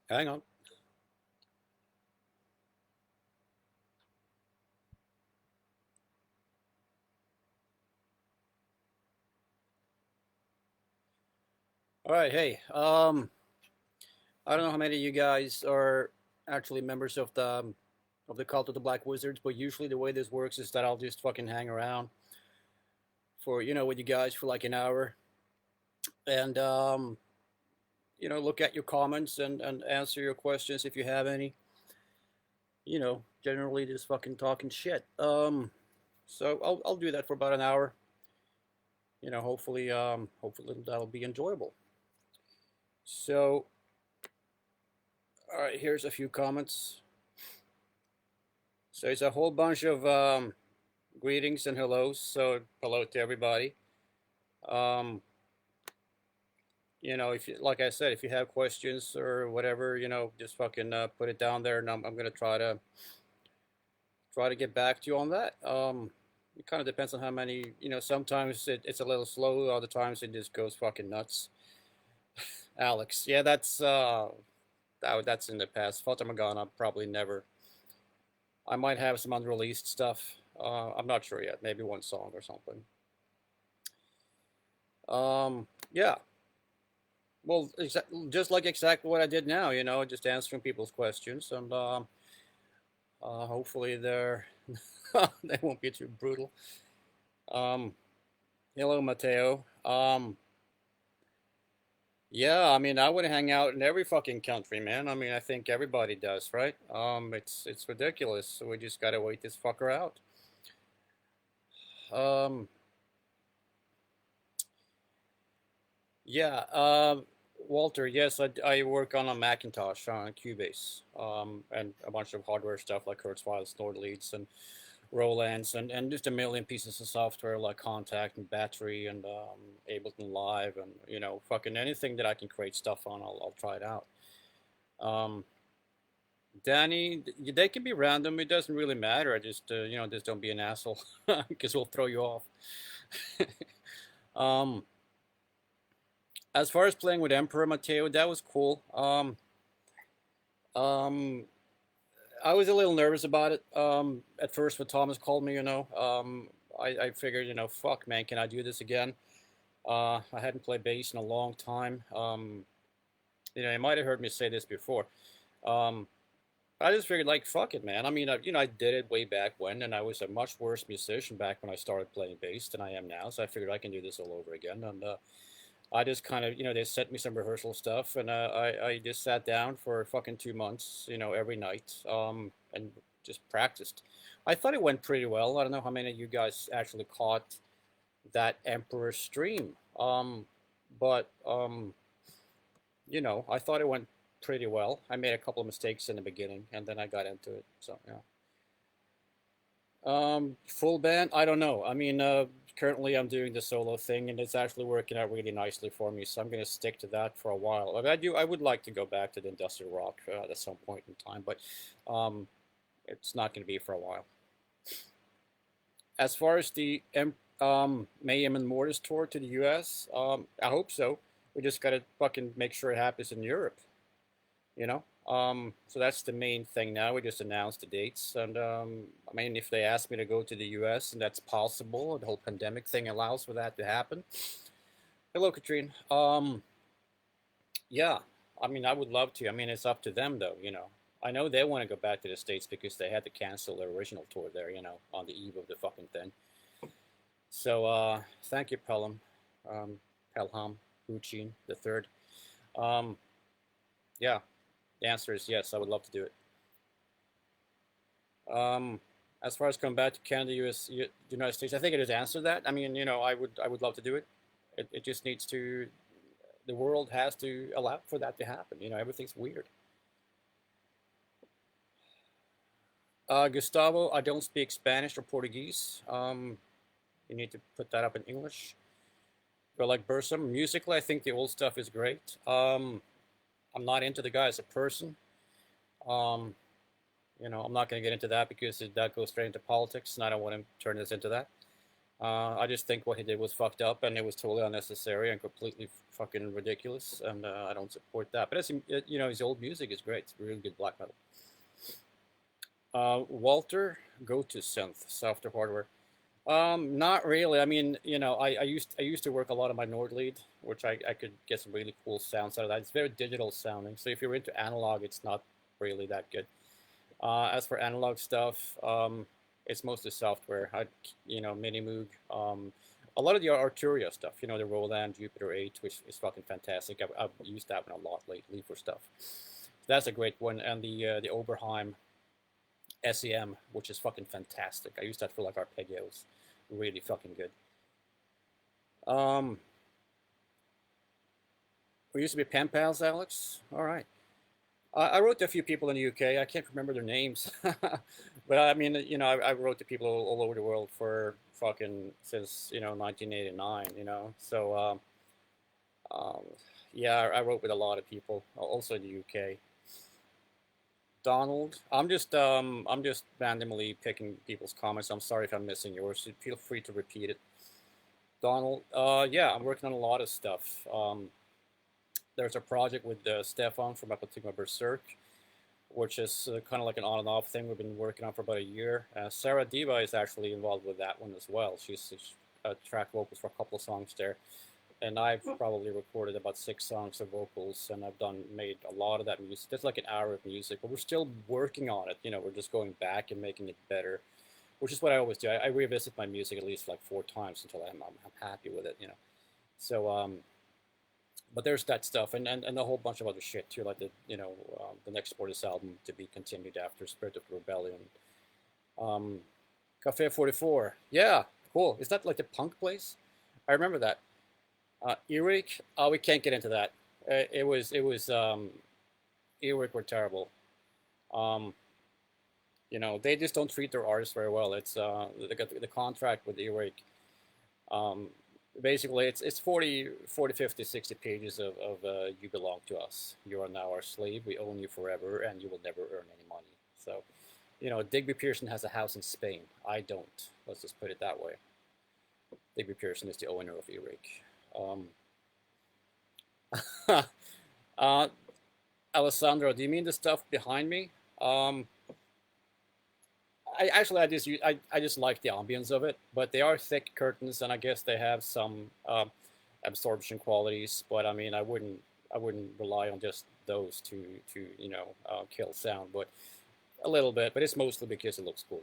Hang on. All right, hey. I don't know how many of you guys are actually members of the cult of the Black Wizards, but usually the way this works is that I'll just fucking hang around for with you guys for like an hour and look at your comments and answer your questions if you have any. Generally just fucking talking shit. So I'll do that for about an hour. Hopefully that'll be enjoyable. So, all right, here's a few comments. So it's a whole bunch of greetings and hellos. So hello to everybody. Um, if you, like I said, if you have questions or whatever, just fucking put it down there, and I'm gonna try to get back to you on that. It kind of depends on how many. Sometimes it's a little slow. Other times it just goes fucking nuts. Alex, yeah, that's in the past. Fata Morgana, probably never. I might have some unreleased stuff. I'm not sure yet. Maybe one song or something. Yeah. Well, just like exactly what I did now. Just answering people's questions, and hopefully they won't be too brutal. Um, Hello, Mateo. Yeah, I mean, I would hang out in every fucking country, man. I mean, I think everybody does, right? It's ridiculous. So we just gotta wait this fucker out. Um, yeah. Walter, yes, I work on a Macintosh on Cubase, and a bunch of hardware stuff like Kurzweil, Nord leads, and Rolands, and just a million pieces of software like Contact and Battery and Ableton Live, and fucking anything that I can create stuff on, I'll try it out. Um, Danny, they can be random. It doesn't really matter. I just just don't be an asshole because we'll throw you off. um, as far as playing with Emperor Mateo, that was cool. Um, I was a little nervous about it at first when Thomas called me. I figured, fuck, man, can I do this again? I hadn't played bass in a long time. You might have heard me say this before. Um, I just figured, like, fuck it, man. I mean, I did it way back when, and I was a much worse musician back when I started playing bass than I am now. So I figured I can do this all over again. And I just kind of, they sent me some rehearsal stuff, and I just sat down for fucking 2 months, every night, and just practiced. I thought it went pretty well. I don't know how many of you guys actually caught that Emperor stream, but I thought it went pretty well. I made a couple of mistakes in the beginning, and then I got into it. So yeah. Full band? I don't know. I mean, currently I'm doing the solo thing, and it's actually working out really nicely for me. So I'm going to stick to that for a while. I would like to go back to the industrial rock at some point in time, but um, it's not going to be for a while. As far as the Mayhem and Mortis tour to the U.S., I hope so. We just got to fucking make sure it happens in Europe. you know. So that's the main thing now. We just announced the dates, and I mean, if they ask me to go to the U.S. and that's possible, the whole pandemic thing allows for that to happen. Hello, Katrine. Yeah, I mean, I would love to. I mean, it's up to them, though. I know they want to go back to the States because they had to cancel their original tour there, on the eve of the fucking thing. So, thank you, Pelham, Huchin the third. Um, yeah, the answer is yes. I would love to do it. Um, as far as coming back to Canada, United States, I think it has answered that. I mean, I would love to do it. It just needs to. The world has to allow for that to happen. Everything's weird. Gustavo, I don't speak Spanish or Portuguese. You need to put that up in English. But like Bursum, musically, I think the old stuff is great. I'm not into the guy as a person. Um, I'm not going to get into that because that goes straight into politics, and I don't want to turn this into that. I just think what he did was fucked up, and it was totally unnecessary and completely fucking ridiculous, and I don't support that. But his old music is great. It's really good black metal. Walter, go to synth, softer hardware. Not really. I mean, I used to work a lot on my Nord lead, which I could get some really cool sounds out of that. It's very digital sounding. So if you're into analog, it's not really that good. As for analog stuff, it's mostly software. Minimoog. A lot of the Arturia stuff, the Roland Jupiter 8, which is fucking fantastic. I've used that one a lot lately for stuff. That's a great one. And the Oberheim SEM, which is fucking fantastic. I use that for like arpeggios. Really fucking good. Um, we used to be pen pals, Alex. All right. I wrote to a few people in the UK. I can't remember their names, but I mean, I wrote to people all over the world for fucking since 1989. Um, yeah, I wrote with a lot of people, also in the UK. Donald, I'm just randomly picking people's comments. I'm sorry if I'm missing yours. So feel free to repeat it. Donald, yeah, I'm working on a lot of stuff. There's a project with Stefan from Apotigma Berserk, which is kind of like an on and off thing we've been working on for about a year. Sarah Diva is actually involved with that one as well. She's track vocals for a couple of songs there, and I've probably recorded about 6 songs of vocals, and I've made a lot of that music. That's like an hour of music, but we're still working on it. We're just going back and making it better, which is what I always do. I revisit my music at least like 4 times until I'm happy with it. So but there's that stuff, and a whole bunch of other shit too, like the next Mortiis album to be continued after Spirit of Rebellion. Um, Cafe 44, yeah, cool. Is that like the punk place? I remember that. Earache, oh, we can't get into that. It was Earache were terrible. Um, they just don't treat their artists very well. It's the contract with Earache. Um, Basically, it's 40, 50, 60 pages of you belong to us. You are now our slave. We own you forever, and you will never earn any money. So, Digby Pearson has a house in Spain. I don't. Let's just put it that way. Digby Pearson is the owner of Earache. uh, Alessandro, do you mean the stuff behind me? Um, I just like the ambience of it, but they are thick curtains, and I guess they have some absorption qualities. But I mean, I wouldn't rely on just those to kill sound, but a little bit. But it's mostly because it looks cool.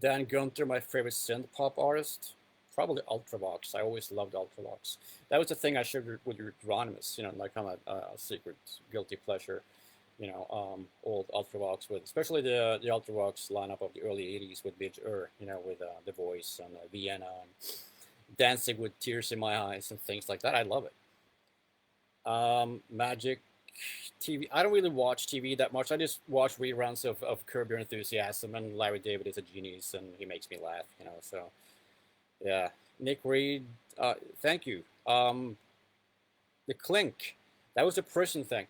Dan Gunther, my favorite synth pop artist, probably Ultravox. I always loved Ultravox. That was the thing I shared with Euronymous, like kind of a secret guilty pleasure. Old Ultravox with, especially the Ultravox lineup of the early '80s with Big with The Voice and Vienna and Dancing with Tears in My Eyes and things like that. I love it. Magic TV. I don't really watch TV that much. I just watch reruns of Curb Your Enthusiasm, and Larry David is a genius and he makes me laugh. So yeah. Nick Reed. Thank you. The Clink. That was a prison thing.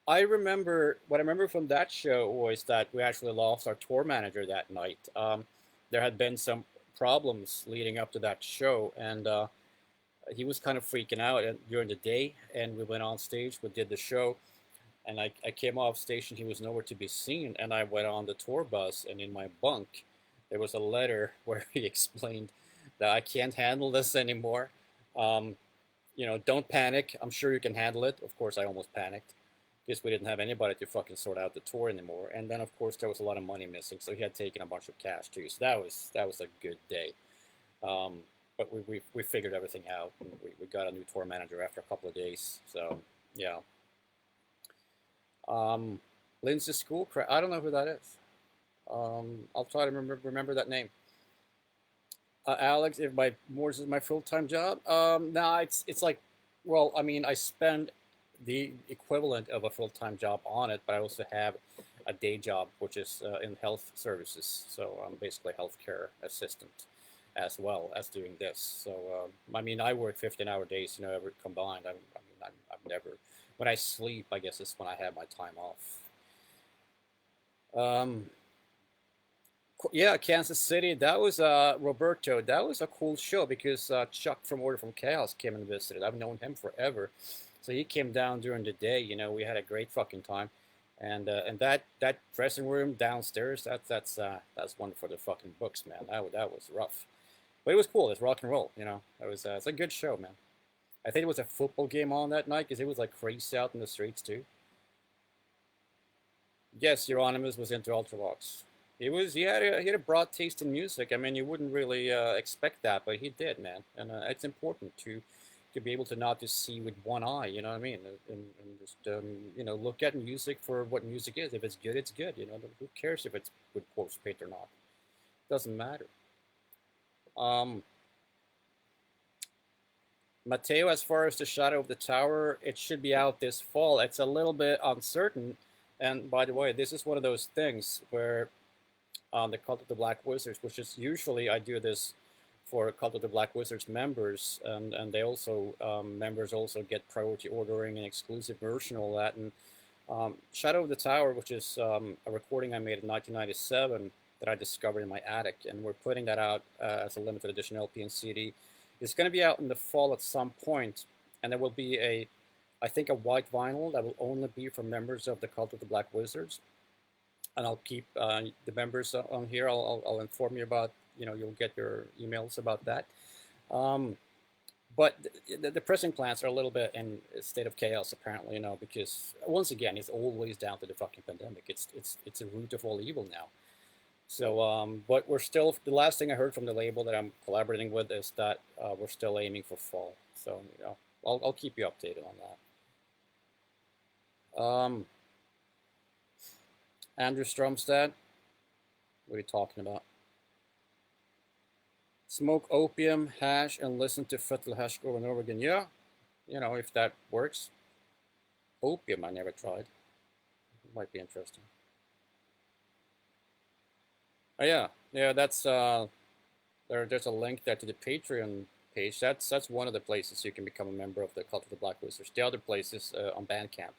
What I remember from that show was that we actually lost our tour manager that night. There had been some problems leading up to that show, and he was kind of freaking out during the day. And we went on stage, we did the show, and I came off station. He was nowhere to be seen, and I went on the tour bus, and in my bunk, there was a letter where he explained that I can't handle this anymore. Um, don't panic. I'm sure you can handle it. Of course, I almost panicked because we didn't have anybody to fucking sort out the tour anymore. And then of course there was a lot of money missing, so he had taken a bunch of cash too. So that was a good day. Um, but we figured everything out. And we got a new tour manager after a couple of days. So yeah. Um, Lindsay Schoolcraft. I don't know who that is. I'll try to remember that name. Alex, if my Morse is my full time job, no, it's like, well, I mean, I spend the equivalent of a full time job on it, but I also have a day job, which is in health services. So I'm basically a healthcare assistant as well as doing this. So I mean, I work 15-hour days, every combined. I've never. When I sleep, I guess is when I have my time off. Um, Yeah, Kansas City. That was Roberto. That was a cool show because Chuck from Order from Chaos came and visited. I've known him forever, so he came down during the day. We had a great fucking time, and that dressing room downstairs. That's one for the fucking books, man. That was rough, but it was cool. It's rock and roll. It's a good show, man. I think it was a football game on that night because it was like crazy out in the streets too. Yes, Euronymous was into Ultravox. He had a broad taste in music. I mean, you wouldn't really expect that, but he did, man. And it's important to be able to not just see with one eye. You know what I mean? And just look at music for what music is. If it's good, it's good. Who cares if it's with corpse paint or not? Doesn't matter. Um, Mateo, as far as the Shadow of the Tower, it should be out this fall. It's a little bit uncertain. And by the way, this is one of those things where the Cult of the Black Wizards, which is usually I do this for Cult of the Black Wizards members, and they also members also get priority ordering and exclusive version, all that. And Shadow of the Tower, which is a recording I made in 1997 that I discovered in my attic, and we're putting that out as a limited edition LP and CD. It's going to be out in the fall at some point, and there will be I think, a white vinyl that will only be for members of the Cult of the Black Wizards. And I'll keep the members on here. I'll inform you about, you'll get your emails about that. Um, but the pressing plants are a little bit in a state of chaos, apparently, because once again, it's always down to the fucking pandemic. It's a root of all evil now. So, but we're still, the last thing I heard from the label that I'm collaborating with is that we're still aiming for fall. So, I'll keep you updated on that. Andrew Stromstad, what are you talking about? Smoke opium, hash, and listen to Fetal Hash over and over again. Yeah, if that works. Opium, I never tried. It might be interesting. Oh yeah, yeah. There's a link there to the Patreon page. That's one of the places you can become a member of the Cult of the Black Wizards. The other place is on Bandcamp.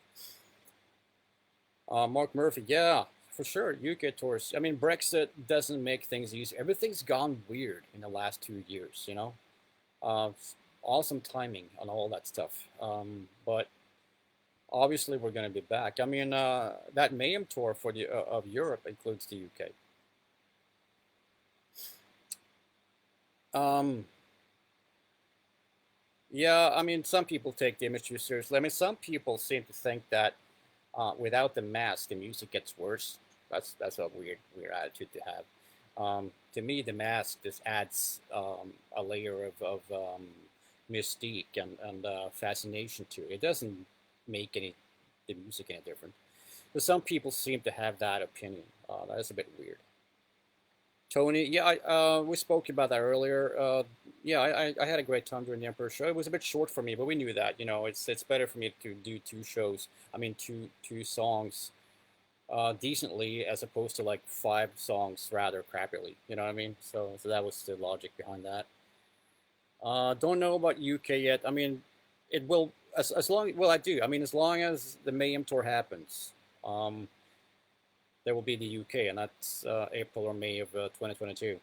Mark Murphy, yeah, for sure. UK tours. I mean, Brexit doesn't make things easy. Everything's gone weird in the last 2 years. Uh, awesome timing on all that stuff. But obviously, we're going to be back. I mean, that Mayhem tour for the of Europe includes the UK. Um, yeah, I mean, some people take the image too seriously. I mean, some people seem to think that without the mask, the music gets worse. That's a weird attitude to have. To me, the mask just adds a layer of mystique and fascination to it. It doesn't make the music any different. But some people seem to have that opinion. That is a bit weird. Tony, yeah, we spoke about that earlier. Yeah, I had a great time during the Emperor show. It was a bit short for me, but we knew that. It's better for me to do two shows. I mean, two songs decently as opposed to like five songs rather crappily. You know what I mean? So that was the logic behind that. Don't know about UK yet. I mean, it will as long. Well, I do. I mean, as long as the Mayhem tour happens. There will be the UK, and that's April or May of 2022.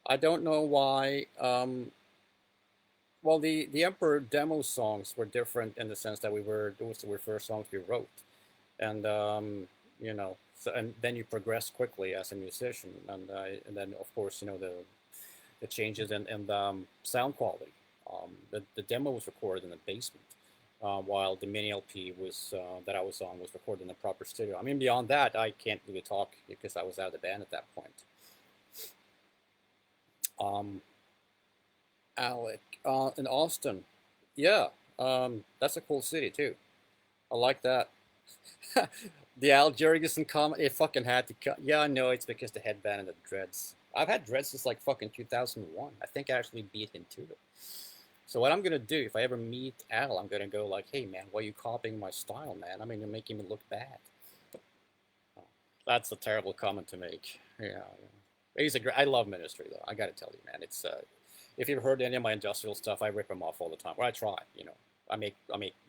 I don't know why. Well, the Emperor demo songs were different in the sense that those were first songs we wrote, and and then you progress quickly as a musician, and then of course the changes in the sound quality. The demo was recorded in the basement while the mini LP was that I was on was recorded in a proper studio. I mean, beyond that, I can't really talk because I was out of the band at that point. Um, Alec in Austin, yeah, that's a cool city too. I like that. The Al Jurgensen comment, it fucking had to cut. Yeah, I know it's because the headband and the dreads. I've had dreads since like fucking 2001. I think I actually beat into it. So what I'm gonna do if I ever meet Al, I'm gonna go like, "Hey man, why are you copying my style, man? I mean, you're making me look bad." Oh, that's a terrible comment to make. Yeah, he's a great. I love Ministry though. I gotta tell you, man. It's if you've heard any of my industrial stuff, I rip them off all the time. Or I try. I make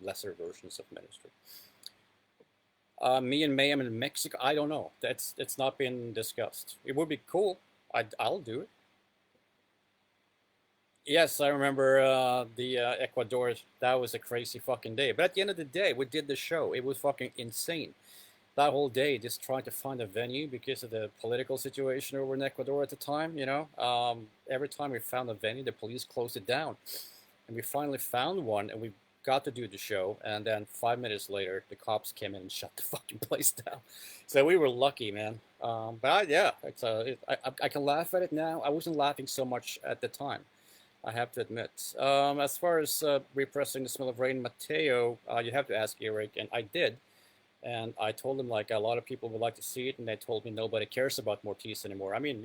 lesser versions of Ministry. Me and Mayhem in Mexico. I don't know. That's it's not been discussed. It would be cool. I'll do it. Yes, I remember the Ecuador. That was a crazy fucking day. But at the end of the day, we did the show. It was fucking insane. That whole day, just trying to find a venue because of the political situation over in Ecuador at the time. Every time we found a venue, the police closed it down, and we finally found one, and we got to do the show. And then 5 minutes later, the cops came in and shut the fucking place down. So we were lucky, man. Yeah, I can laugh at it now. I wasn't laughing so much at the time. I have to admit. As far as repressing the smell of rain, Mateo, you have to ask Eric, and I did. And I told him like a lot of people would like to see it, and they told me nobody cares about Mortiis anymore. I mean,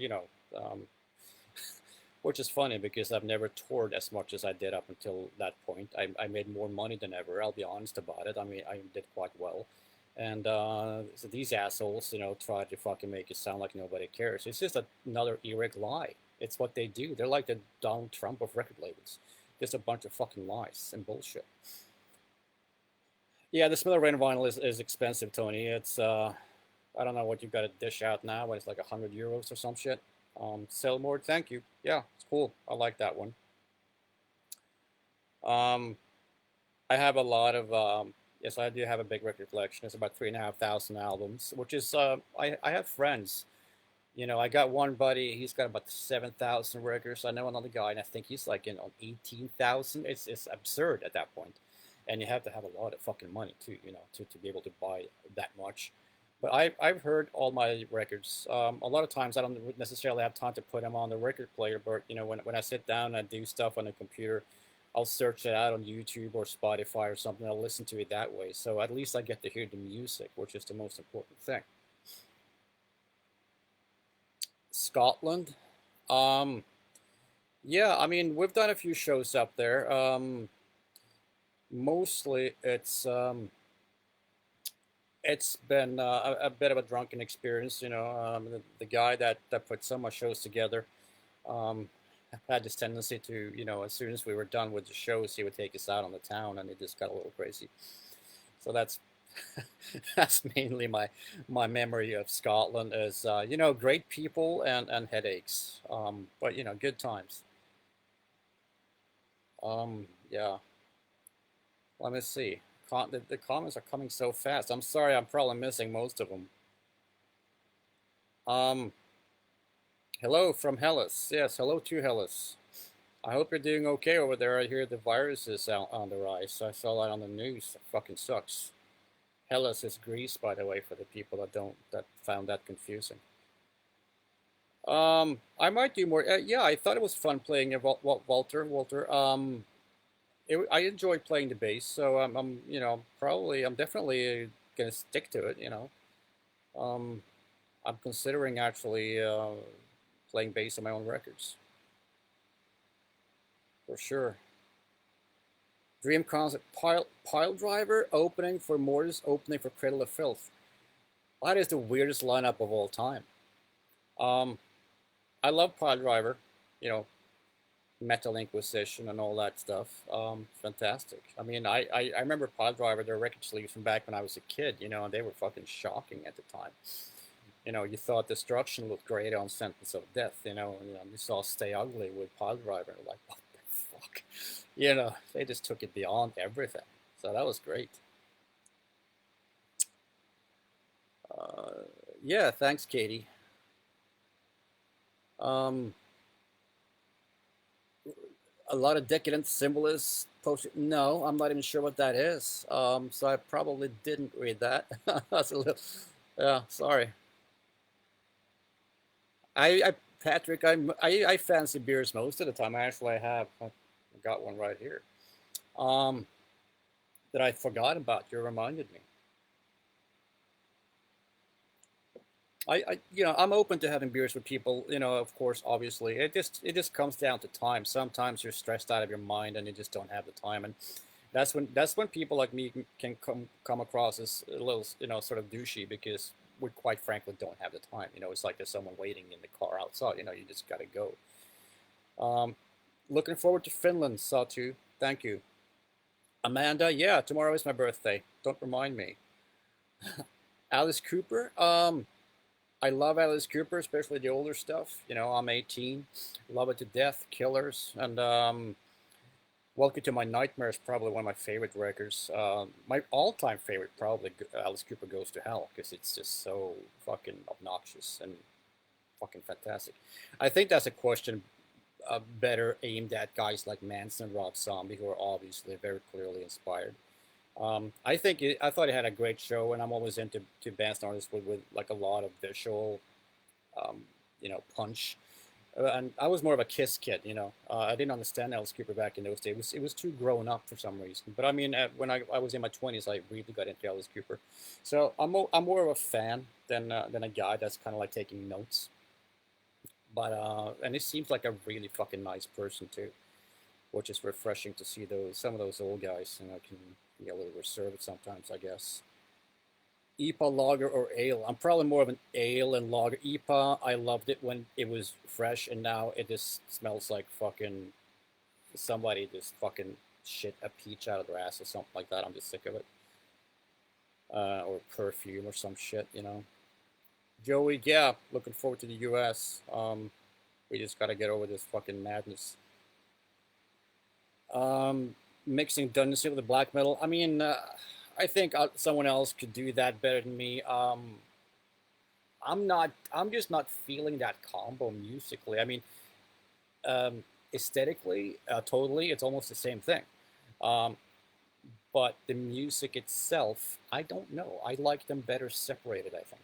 um, which is funny because I've never toured as much as I did up until that point. I made more money than ever. I'll be honest about it. I mean, I did quite well. And so these assholes, try to fucking make it sound like nobody cares. It's just another Eric lie. It's what they do. They're like the Donald Trump of record labels. Just a bunch of fucking lies and bullshit. Yeah, the Smiller Rain vinyl is expensive, Tony. It's I don't know what you got to dish out now, but it's like €100 or some shit. Sell more, thank you. Yeah, it's cool. I like that one. Um, I have a lot of yes, I do have a big record collection. It's about 3,500 albums, which is I have friends. I got one buddy. He's got about 7,000 records. I know another guy, and I think he's like on 18,000. It's absurd at that point, and you have to have a lot of fucking money too, to be able to buy that much. But I've heard all my records. A lot of times I don't necessarily have time to put them on the record player, but when I sit down and I do stuff on the computer, I'll search it out on YouTube or Spotify or something. I'll listen to it that way. So at least I get to hear the music, which is the most important thing. Scotland. Um, yeah, I mean we've done a few shows up there. Mostly it's been a bit of a drunken experience. The guy that put so much shows together um, had this tendency to, as soon as we were done with the shows, he would take us out on the town, and it just got a little crazy. So that's that's mainly my memory of Scotland is great people and headaches, but good times. Yeah, let me see. The comments are coming so fast. I'm sorry, I'm probably missing most of them. Um, Hello from Hellas. Yes, hello to Hellas. I hope you're doing okay over there. I hear the virus is out on the rise. I saw that on the news. It fucking sucks. Hellas is Greece, by the way, for the people that found that confusing. I might do more. Yeah, I thought it was fun playing Walter. Walter. I enjoyed playing the bass, so I'm definitely gonna stick to it. Um, I'm considering actually playing bass on my own records for sure. Dream concept pile driver opening for Mortiis, opening for Cradle of Filth. That is the weirdest lineup of all time. Um, I love pile driver, you know, Metal Inquisition and all that stuff. Fantastic. I mean, I remember pile driver, their record sleeves from back when I was a kid, and they were fucking shocking at the time. You thought Destruction looked great on Sentence of Death, and you saw Stay Ugly with pile driver, like, what the fuck? They just took it beyond everything. So that was great. Uh, yeah, thanks, Katie. Um, a lot of decadent symbolists posted. No, I'm not even sure what that is. So I probably didn't read that. That's a little. Yeah, sorry. Patrick, I fancy beers most of the time. I have. I got one right here. Um, that I forgot about. You reminded me. I'm open to having beers with people. Of course, obviously, it just comes down to time. Sometimes you're stressed out of your mind and you just don't have the time, and that's when people like me can come across as a little, sort of douchey because we quite frankly don't have the time. It's like there's someone waiting in the car outside. You just gotta go. Um, Looking forward to Finland, Satu. Thank you, Amanda. Yeah, tomorrow is my birthday. Don't remind me. Alice Cooper. I love Alice Cooper, especially the older stuff. You know, I'm 18, love it to death. Killers and Welcome to My Nightmare is probably one of my favorite records. My all-time favorite, probably Alice Cooper Goes to Hell, because it's just so fucking obnoxious and fucking fantastic. I think that's a question better aimed at guys like Manson and Rob Zombie, who are obviously very clearly inspired. I thought it had a great show, and I'm always into bands and artists with like a lot of visual, um, punch. And I was more of a Kiss kid, I didn't understand Alice Cooper back in those days. It was too grown up for some reason. But I mean, when I was in my 20s, I really got into Alice Cooper. So I'm more of a fan than a guy that's kind of like taking notes. But and he seems like a really fucking nice person too, which is refreshing to see those some of those old guys, can be a little reserved sometimes, I guess. IPA, lager, or ale? I'm probably more of an ale and lager. IPA, I loved it when it was fresh, and now it just smells like fucking somebody just fucking shit a peach out of their ass or something like that. I'm just sick of it. Or perfume or some shit. Joey, yeah, looking forward to the U.S. We just gotta get over this fucking madness. Mixing Dungeon with the black metal. I mean, I think someone else could do that better than me. I'm not. I'm just not feeling that combo musically. I mean, um, aesthetically, totally, it's almost the same thing. Um, but the music itself, I don't know. I like them better separated, I think.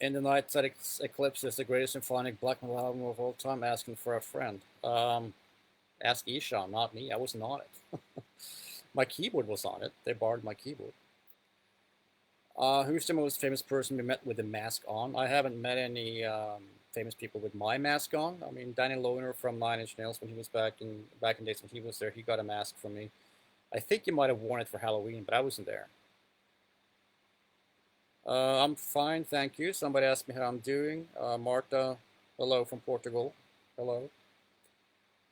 In the Night That Eclipse is the greatest symphonic black metal album of all time. Asking for a friend. Ask Ishan, not me. I wasn't on it. My keyboard was on it. They borrowed my keyboard. Who's the most famous person we met with a mask on? I haven't met any famous people with my mask on. I mean, Danny Lohner from Nine Inch Nails, when he was back in days when he was there, he got a mask from me. I think you might have worn it for Halloween, but I wasn't there. I'm fine, thank you. Somebody asked me how I'm doing. Marta, hello from Portugal. Hello.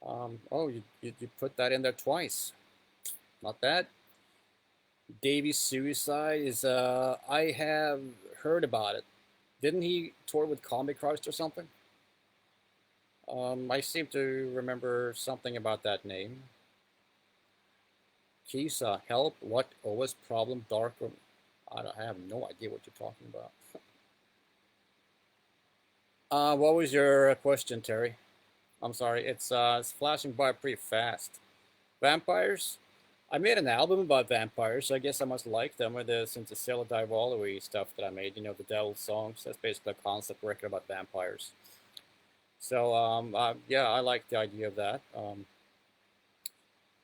Oh, you put that in there twice. Not bad. Davy's suicide is I have heard about it. Didn't he tour with Comic Christ or something? I seem to remember something about that name. Kisa, help! What OS problem? Dark room. I have no idea what you're talking about. What was your question, Terry? I'm sorry, it's flashing by pretty fast. Vampires? I made an album about vampires, so I guess I must like them with the Cinderella Divalry stuff that I made, the Devil songs. That's basically a concept record about vampires. So, yeah, I like the idea of that.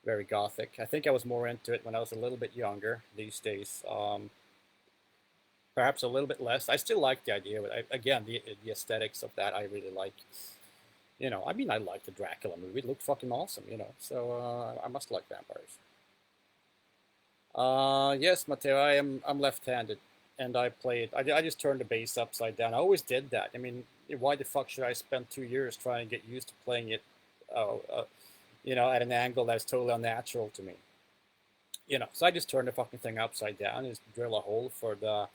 Very gothic. I think I was more into it when I was a little bit younger. These days, perhaps a little bit less. I still like the idea, but again, the aesthetics of that I really like. I mean, I like the Dracula movie. It looked fucking awesome. So I must like vampires. Yes, Matteo, I'm left-handed, and I play it. I just turned the bass upside down. I always did that. I mean, why the fuck should I spend 2 years trying to get used to playing it, at an angle that's totally unnatural to me? So I just turned the fucking thing upside down, and just drill a hole for the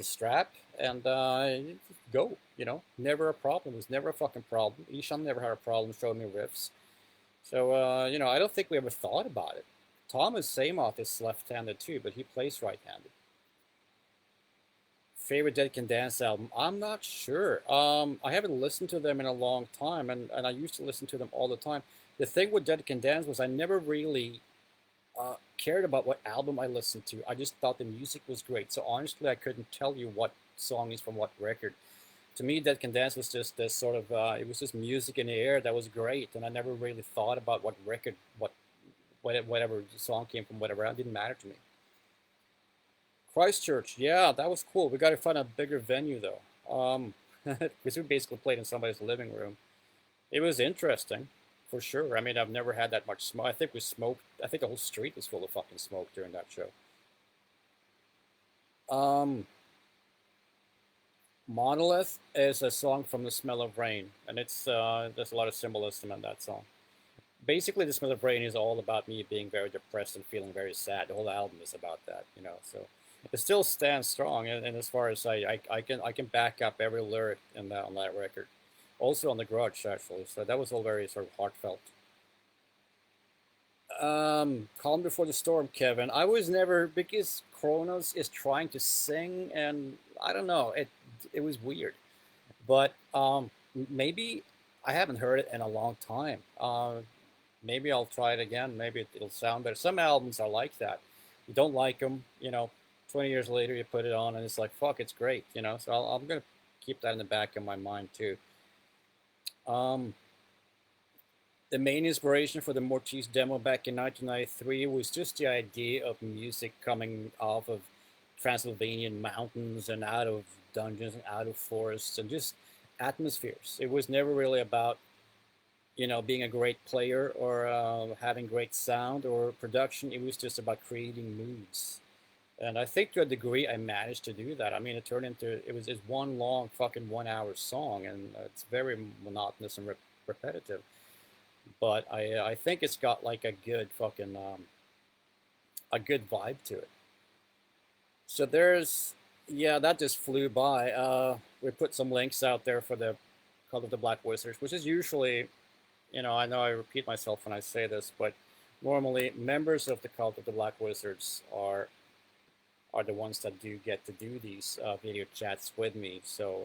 strap, and go. Never a problem. It was never a fucking problem. Ishan never had a problem showing me riffs. So I don't think we ever thought about it. Thomas Samoth is left-handed too, but he plays right-handed. Favorite Dead Can Dance album? I'm not sure. I haven't listened to them in a long time, and I used to listen to them all the time. The thing with Dead Can Dance was I never really cared about what album I listened to. I just thought the music was great. So honestly, I couldn't tell you what song is from what record. To me, Dead Can Dance was just this sort of, it was just music in the air that was great, and I never really thought about what record, whatever song came from, whatever. It didn't matter to me. Christchurch, yeah, that was cool. We got to find a bigger venue though, because we basically played in somebody's living room. It was interesting, for sure. I mean, I've never had that much smoke. I think we smoked. I think the whole street was full of fucking smoke during that show. Um, Monolith is a song from The Smell of Rain, and it's there's a lot of symbolism in that song. basically, this Smell of Rain is all about me being very depressed and feeling very sad. The whole album is about that, you know. So it still stands strong, and as far as I can back up every lyric in that on that record. Also on the Grudge, actually. So that was all very sort of heartfelt. Calm Before the Storm, Kevin. I was never because Kronos is trying to sing, and I don't know. It was weird, but maybe I haven't heard it in a long time. Maybe I'll try it again. Maybe it'll sound better. Some albums are like that. You don't like them, you know. 20 years later, you put it on, and it's like, fuck, it's great, you know. So I'm gonna keep that in the back of my mind too. Um, the main inspiration for the Mortiis demo back in 1993 was just the idea of music coming off of Transylvanian mountains and out of dungeons and out of forests and just atmospheres. It was never really about, you know, being a great player or having great sound or production. It was just about creating moods. And I think to a degree I managed to do that. I mean, it turned into, it was just one long fucking 1 hour song, and it's very monotonous and repetitive. But I think it's got like a good fucking a good vibe to it. So there's, yeah, that just flew by. We put some links out there for the Cult of the Black Wizards, which is usually, you know, I know I repeat myself when I say this, but normally members of the Cult of the Black Wizards are the ones that do get to do these video chats with me. So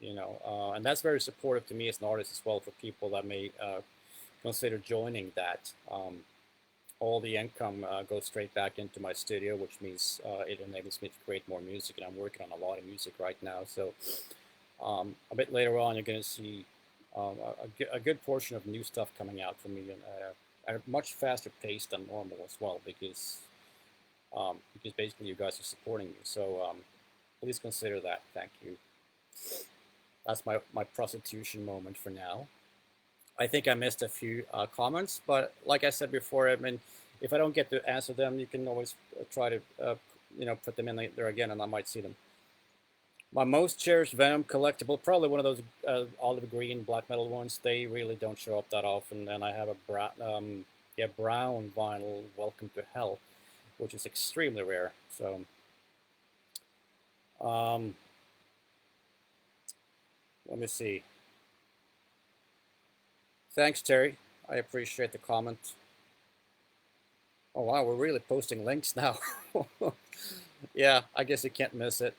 you know, and that's very supportive to me as an artist as well for people that may consider joining that. All the income goes straight back into my studio, which means it enables me to create more music, and I'm working on a lot of music right now. So a bit later on, you're going to see a good portion of new stuff coming out from me, and at a much faster pace than normal as well, because basically you guys are supporting me. So please consider that. Thank you. That's my prostitution moment for now. I think I missed a few comments, but like I said before, I mean, if I don't get to answer them, you can always try to, you know, put them in there again, and I might see them. My most cherished Venom collectible, probably one of those olive green black metal ones. They really don't show up that often, and I have a yeah, brown vinyl Welcome to Hell, which is extremely rare. So, um, let me see. Thanks, Terry. I appreciate the comment. Oh wow, we're really posting links now. Yeah, I guess you can't miss it.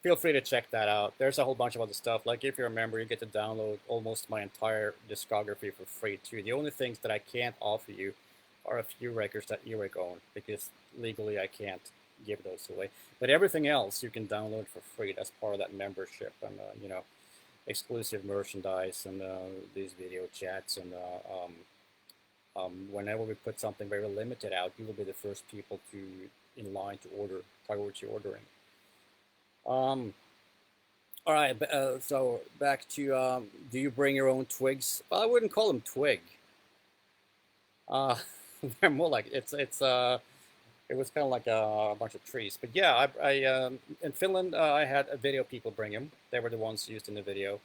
Feel free to check that out. There's a whole bunch of other stuff. Like if you're a member, you get to download almost my entire discography for free too. The only things that I can't offer you are a few records that Earache own because legally I can't give those away. But everything else you can download for free. That's part of that membership, and you know, exclusive merchandise and these video chats and whenever we put something very limited out, you will be the first people to in line to order, priority ordering. Um, all right, so back to do you bring your own twigs? Well, I wouldn't call them twig. Uh, they're more like it was kind of like a bunch of trees. But yeah, in Finland I had a video people bring them. They were the ones used in the video.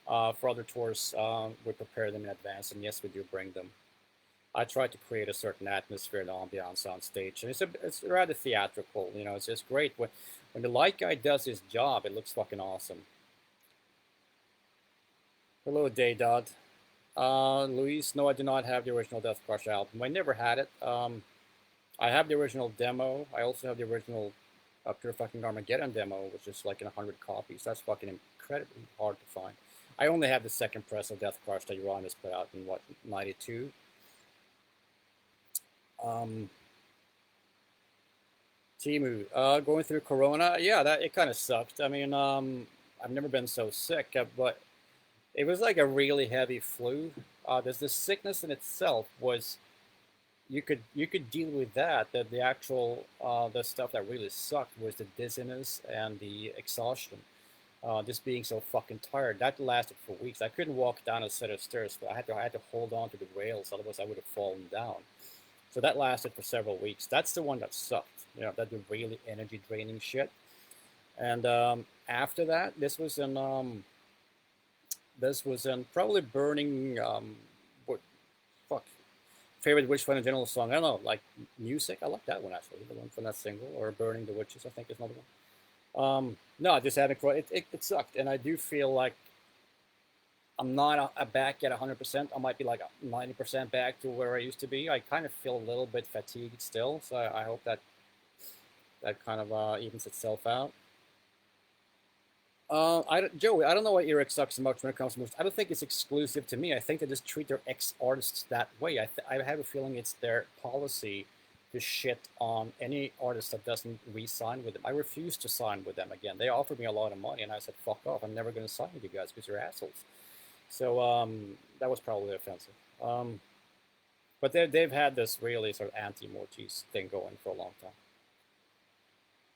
For other tours, we prepare them in advance, and yes, we do bring them. I try to create a certain atmosphere and ambiance on stage, and it's rather theatrical. You know, it's just great when the light guy does his job. It looks fucking awesome. Hello, Daydod. Luis, no, I do not have the original Death Crush album. I never had it. I have the original demo. I also have the original Pure Fucking Armageddon demo, which is like in 100 copies. That's fucking incredibly hard to find. I only have the second press of Death Crush that Uranus put out in, what, 92? Timu, going through Corona, yeah, that it kind of sucked. I mean, I've never been so sick, but it was like a really heavy flu. There's this sickness in itself was you could deal with that. That the actual the stuff that really sucked was the dizziness and the exhaustion. Just being so fucking tired. That lasted for weeks. I couldn't walk down a set of stairs. I had to hold on to the rails, otherwise I would have fallen down. So that lasted for several weeks. That's the one that sucked. You know, that the really energy draining shit. And after that, this was in probably burning. What fuck? Favorite Witch Find General song? I don't know, like music. I like that one actually, the one from that single, or Burning the Witches. I think is another one. No, I just haven't. It sucked, and I do feel like I'm not back at 100%. I might be like 90% back to where I used to be. I kind of feel a little bit fatigued still, so I hope that that kind of evens itself out. Joey, I don't know why Eric sucks so much when it comes to movies. I don't think it's exclusive to me. I think they just treat their ex-artists that way. I have a feeling it's their policy to shit on any artist that doesn't re-sign with them. I refuse to sign with them again. They offered me a lot of money, and I said, fuck off. I'm never going to sign with you guys because you're assholes. So that was probably offensive. But they've had this really sort of anti-Mortiis thing going for a long time.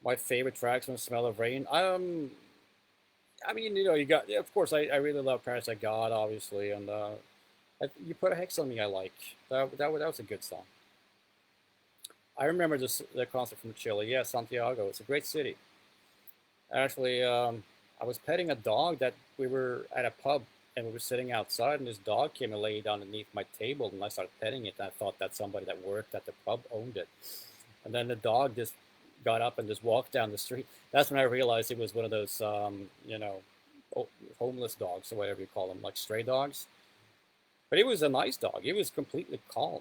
My favorite tracks from Smell of Rain. I mean, you got, yeah, of course, I really love Parasite God, obviously, and You Put a Hex on Me, I like. That was a good song. I remember the concert from Chile. Yeah, Santiago. It's a great city. Actually, I was petting a dog that we were at a pub and we were sitting outside, and this dog came and laid underneath my table, and I started petting it, and I thought that somebody that worked at the pub owned it. And then the dog just got up and just walked down the street. That's when I realized it was one of those, homeless dogs or whatever you call them, like stray dogs. But it was a nice dog. It was completely calm.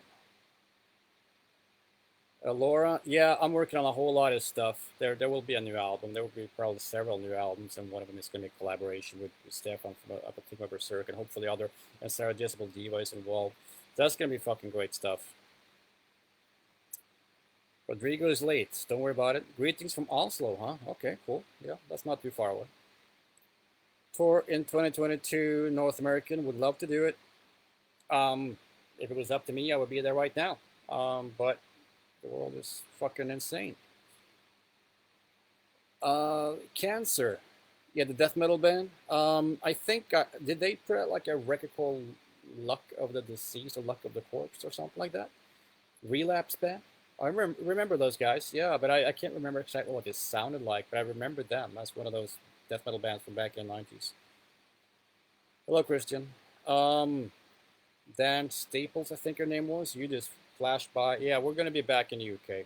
Laura, yeah, I'm working on a whole lot of stuff. There will be a new album. There will be probably several new albums, and one of them is going to be a collaboration with Stefan from up at Team of Berserk, and hopefully other, and Sarah Jezebel Diva is involved. That's going to be fucking great stuff. Rodrigo is late. Don't worry about it. Greetings from Oslo, huh? Okay, cool. Yeah, that's not too far away. Tour in 2022, North American. Would love to do it. If it was up to me, I would be there right now. But the world is fucking insane. Cancer. Yeah, the death metal band. I think did they put out like a record called "Luck of the Deceased" or "Luck of the Corpse" or something like that? Relapse band. I remember those guys. Yeah, but I can't remember exactly what they sounded like. But I remember them. That's one of those death metal bands from back in the 90s. Hello, Christian. Um, Dan Staples, I think her name was. You just flashed by. Yeah, we're going to be back in the UK.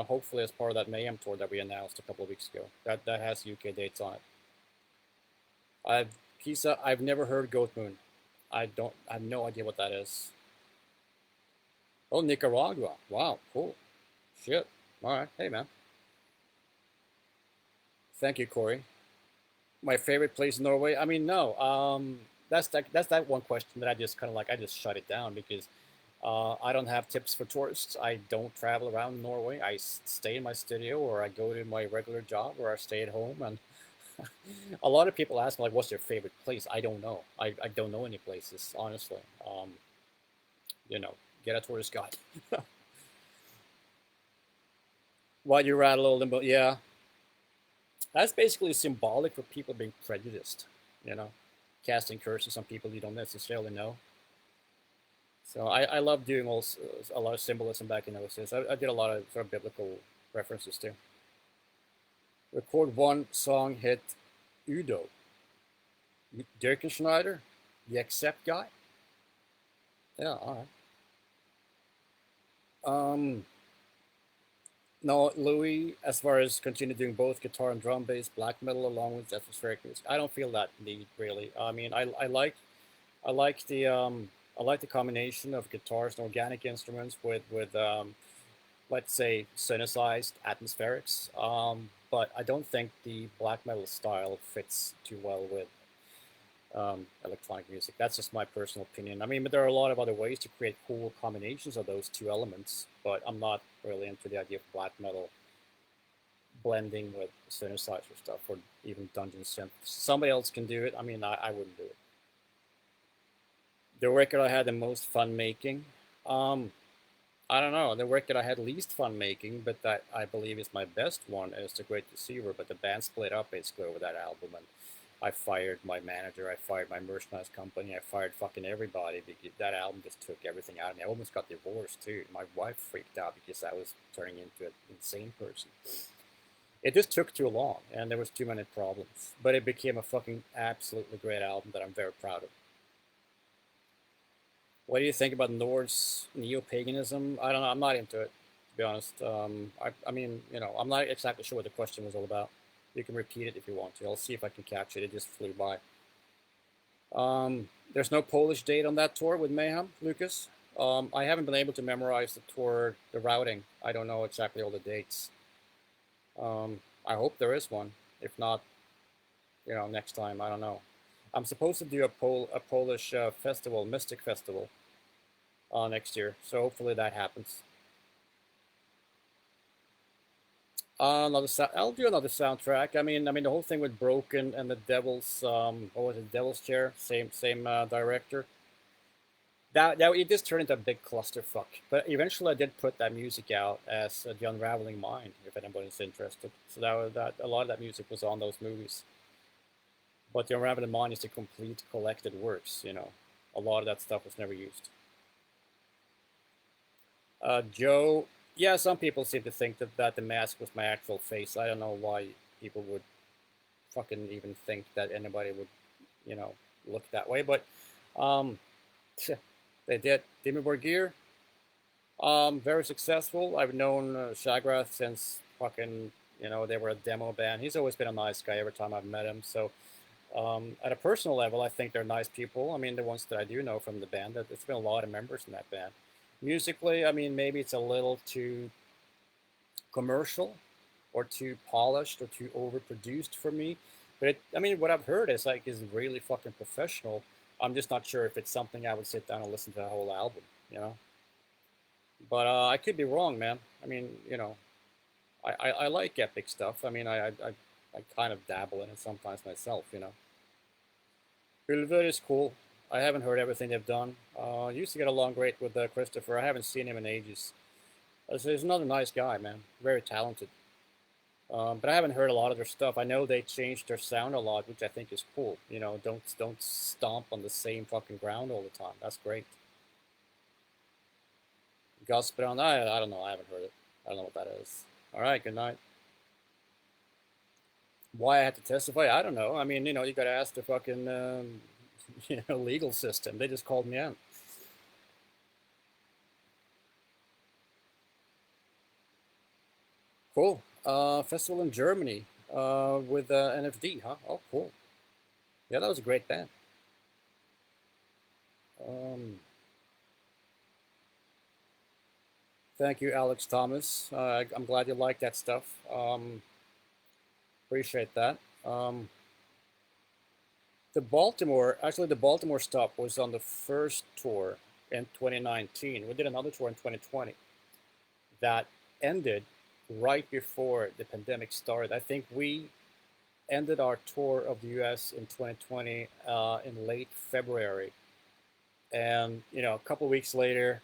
Hopefully, as part of that Mayhem tour that we announced a couple of weeks ago. That has UK dates on it. Kisa, I've never heard Goat Moon. I have no idea what that is. Oh, Nicaragua. Wow, cool. Shit. All right. Hey, man. Thank you, Corey. My favorite place in Norway. I mean, no. That's that one question that I just kind of like. I just shut it down because I don't have tips for tourists. I don't travel around Norway. I stay in my studio, or I go to my regular job, or I stay at home. And a lot of people ask me like, "What's your favorite place?" I don't know. I don't know any places, honestly. You know, get a tourist guide. Why you rattle all them? But yeah, that's basically symbolic for people being prejudiced. You know, casting curses on people you don't necessarily know. So I love doing a lot of symbolism back in those days. I did a lot of sort of biblical references too. Record one song hit Udo. Dirk Schneider, the Accept guy. Yeah, all right. No, Louis, as far as continue doing both guitar and drum bass, black metal along with atmospheric music, I don't feel that need really. I mean, I like I like the combination of guitars and organic instruments with let's say synthesized atmospherics. But I don't think the black metal style fits too well with electronic music. That's just my personal opinion. I mean, but there are a lot of other ways to create cool combinations of those two elements. But I'm not really into the idea of black metal blending with synthesizer stuff or even dungeon synth. Somebody else can do it. I mean, I wouldn't do it. The record I had the most fun making. Um, I don't know. The record I had least fun making, but that I believe is my best one, is The Great Deceiver. But the band split up basically over that album, and I fired my manager, I fired my merchandise company, I fired fucking everybody because that album just took everything out of me. I almost got divorced too. My wife freaked out because I was turning into an insane person. It just took too long, and there was too many problems. But it became a fucking absolutely great album that I'm very proud of. What do you think about Norse neo-paganism? I don't know. I'm not into it, to be honest. I mean, I'm not exactly sure what the question was all about. You can repeat it if you want to. I'll see if I can catch it. It just flew by. There's no Polish date on that tour with Mayhem, Lucas. I haven't been able to memorize the tour, the routing. I don't know exactly all the dates. I hope there is one. If not, next time, I don't know. I'm supposed to do a Polish festival, Mystic Festival, next year. So hopefully that happens. I'll do another soundtrack. I mean, the whole thing with Broken and the Devil's, what was it, Devil's Chair, same director. That it just turned into a big clusterfuck. But eventually, I did put that music out as The Unraveling Mind, if anybody's interested. So that a lot of that music was on those movies. But The Unraveling Mind is the complete collected works. A lot of that stuff was never used. Joe, yeah, some people seem to think that the mask was my actual face. I don't know why people would fucking even think that anybody would, you know, look that way. But um, they did. Dimmu Borgir, very successful. I've known Shagrath since fucking, they were a demo band. He's always been a nice guy every time I've met him. So at a personal level, I think they're nice people. I mean, the ones that I do know from the band, there's been a lot of members in that band. Musically, I mean, maybe it's a little too commercial or too polished or too overproduced for me. But I mean, what I've heard is really fucking professional. I'm just not sure if it's something I would sit down and listen to the whole album, you know. But I could be wrong, man. I mean, I like epic stuff. I mean, I kind of dabble in it sometimes myself. Ulver is cool. I haven't heard everything they've done. Used to get along great with Christopher. I haven't seen him in ages. So he's another nice guy, man. Very talented. But I haven't heard a lot of their stuff. I know they changed their sound a lot, which I think is cool. Don't stomp on the same fucking ground all the time. That's great. Gus Brown, I don't know. I haven't heard it. I don't know what that is. All right, good night. Why I had to testify? I don't know. I mean, you got to ask the fucking legal system. They just called me in. Cool. Festival in Germany with NFD, huh? Oh, cool. Yeah, that was a great band. Um, Thank you, Alex Thomas. I'm glad you like that stuff. Appreciate that. Um, actually, the Baltimore stop was on the first tour in 2019. We did another tour in 2020 that ended right before the pandemic started. I think we ended our tour of the U.S. in 2020 in late February, and a couple weeks later,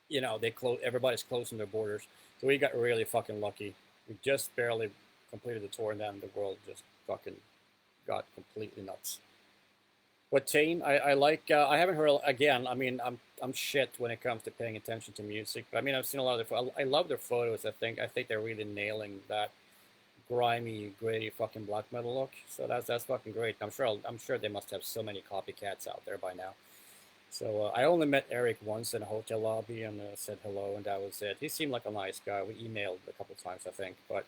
they close. Everybody's closing their borders, so we got really fucking lucky. We just barely completed the tour, and then the world just fucking got completely nuts. But Tane, I like. I haven't heard again. I mean, I'm shit when it comes to paying attention to music. But I mean, I've seen a lot of their. I love their photos. I think they're really nailing that grimy, gritty fucking black metal look. So that's fucking great. I'm sure they must have so many copycats out there by now. So I only met Eric once in a hotel lobby and said hello, and that was it. He seemed like a nice guy. We emailed a couple times, I think, but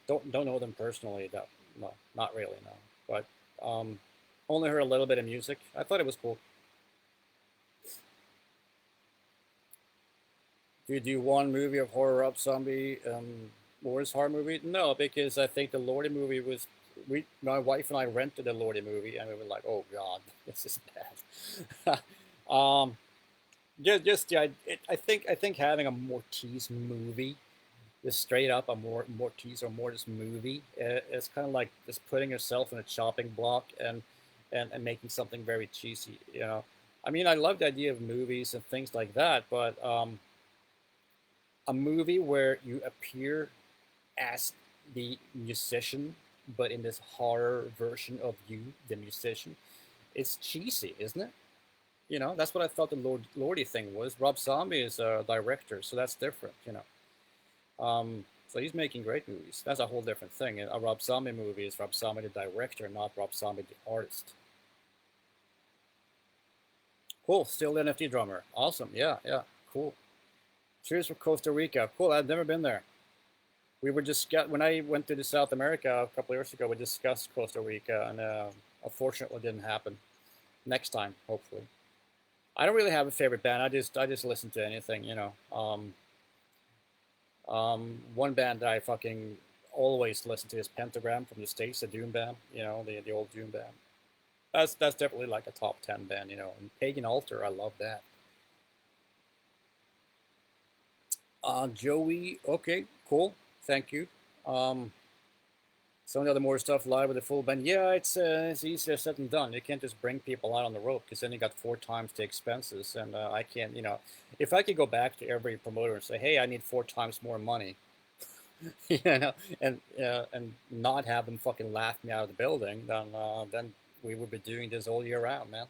don't know them personally. That no, not really, no. But only heard a little bit of music. I thought it was cool. Do you do one movie of horror Rob Zombie? Lord's horror movie? No, because I think the Lordy movie was. My wife and I rented a Lordy movie, and we were like, "Oh God, this is bad." Just yeah, I think having a Mortiis movie, just straight up a Mortiis or Mortis movie, is kind of like just putting yourself in a chopping block and making something very cheesy. I mean, I love the idea of movies and things like that, but a movie where you appear as the musician, but in this horror version of you, the musician, it's cheesy, isn't it? That's what I thought the Lordy thing was. Rob Zombie is a director, so that's different. So he's making great movies. That's a whole different thing. A Rob Zombie movie is Rob Zombie the director, not Rob Zombie the artist. Cool. Still NFT drummer. Awesome. Yeah, yeah. Cool. Cheers for Costa Rica. Cool. I've never been there. We were just got when I went to the South America a couple of years ago. We discussed Costa Rica, and unfortunately, it didn't happen. Next time, hopefully. I don't really have a favorite band. I just listen to anything. One band that I fucking always listen to is Pentagram from the States, the Doom band. The old Doom band. That's definitely like a top 10 band. And Pagan Altar, I love that. Joey, okay, cool, thank you. Um, some of the other more stuff live with the full band. Yeah, it's easier said than done. You can't just bring people out on the road because then you got 4 times the expenses, and I can't. If I could go back to every promoter and say, hey, I need 4 times more money, you know, and not have them fucking laugh me out of the building, then we would be doing this all year round, man.